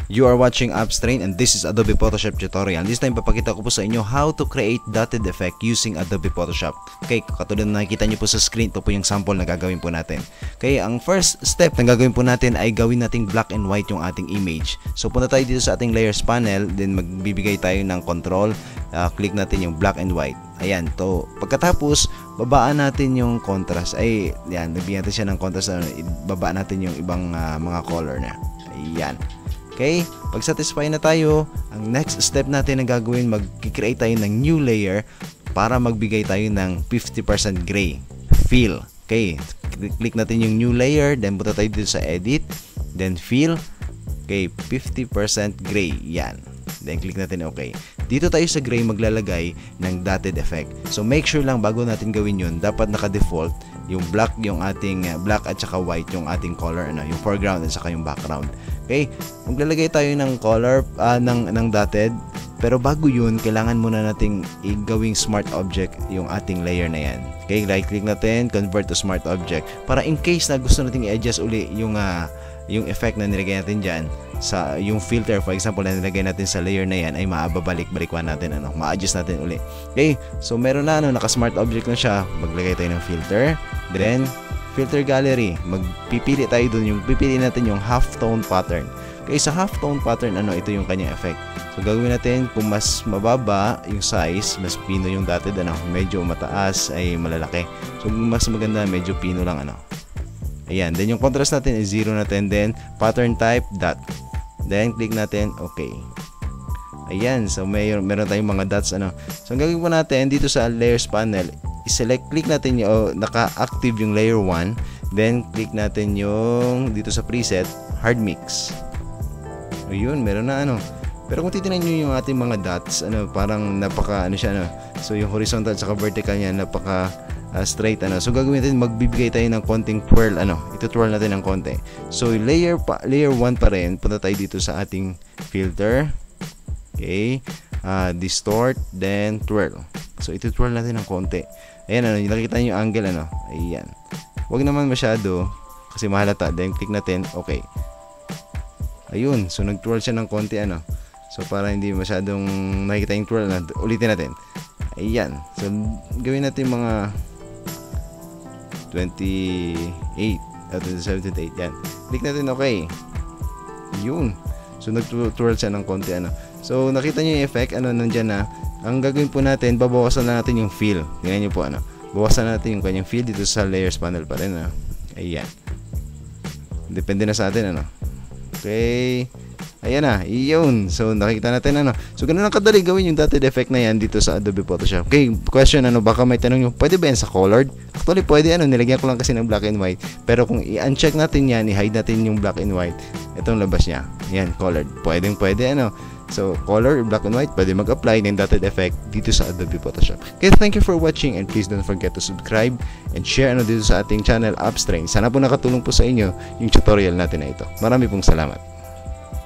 You are watching Upstrain and this is Adobe Photoshop tutorial. This time papakita ko po sa inyo how to create dotted effect using Adobe Photoshop. Okay, katulad na nakikita nyo po sa screen, ito po yung sample na gagawin po natin. Okay, ang first step na gagawin po natin ay gawin nating black and white yung ating image. So punta tayo dito sa ating layers panel, then magbibigay tayo ng control, click natin yung black and white. Ayan, to. Pagkatapos, babaan natin yung contrast. Ay, yan, nabigyan natin siya ng contrast, babaan natin yung ibang mga color na. Ayan. Okay, pag satisfy na tayo, ang next step natin na gagawin, mag-create tayo ng new layer para magbigay tayo ng 50% gray fill. Okay, click natin yung new layer, then punta tayo dito sa edit, then fill. Okay, 50% gray. Yan. Then click natin okay. Dito tayo sa gray maglalagay ng dotted effect. So make sure lang bago natin gawin yun, dapat naka-default yung black, yung ating black at saka white yung ating color, yung foreground at saka yung background. Okay, maglalagay tayo ng color ng dotted, pero bago yun kailangan muna nating gawing smart object yung ating layer na yan. Okay, right click natin, convert to smart object, para in case na gusto nating i-adjust uli yung effect na nilagay natin dyan sa yung filter, for example, na nilagay natin sa layer na yan, ay maababalik-balikwan natin, ma-adjust natin uli. Okay, so meron na naka-smart object na siya, maglagay tayo ng filter, then filter gallery, magpipili tayo dun, yung pipili natin yung half tone pattern. Okay, sa half tone pattern, ito yung kanyang effect. So gagawin natin, kung mas mababa yung size, mas pino yung dotted, medyo mataas ay malalaki. So mas maganda, medyo pino lang, Ayan, then yung contrast natin is 0 natin, then pattern type dot. Then click natin okay. Ayan, so meron tayong mga dots So ang gagawin po natin dito sa layers panel, i-select, click natin yung naka-active yung layer 1, then click natin yung dito sa preset hard mix. Ayun, meron na Pero kung titingnan niyo yung ating mga dots, parang napaka siya So yung horizontal at saka vertical niya napaka straight So gagawin natin, magbibigay tayo ng konting twirl ito-twirl natin ng konti. So layer 1 pa rin, punta tayo dito sa ating filter. Okay, distort, then twirl. So ito-twirl natin ng konti. Ayan, nakikita niyo yung angle Ayan. Huwag naman masyado kasi mahalata. Then click natin okay. Ayun, so nag-twirl siya ng konti So para hindi masyadong nakikita yung twirl ulitin natin. Ayan. So gawin natin mga 28 at 78. Yan. Click natin okay. Yun. So nag-twirl siya ng konti So nakita niyo yung effect nandiyan na. Ang gagawin po natin, babawasan na natin yung fill. Tingnan niyo po bawasan natin yung kanyang fill dito sa layers panel pa rin Ayan. Depende na sa atin Okay. Ayan iyon. So nakikita natin So ganun lang kadali gawin yung dotted effect na yan dito sa Adobe Photoshop. Okay, question baka may tanong nyo, pwede ba yan sa colored? Actually pwede nilagyan ko lang kasi ng black and white. Pero kung i-uncheck natin yan, i-hide natin yung black and white, itong labas niya. Yan, colored. Pwede So color, black and white, pwede mag-apply ng dotted effect dito sa Adobe Photoshop. Okay, thank you for watching and please don't forget to subscribe and share dito sa ating channel Upstrain. Sana po nakatulong po sa inyo yung tutorial natin na ito. Marami pong salamat.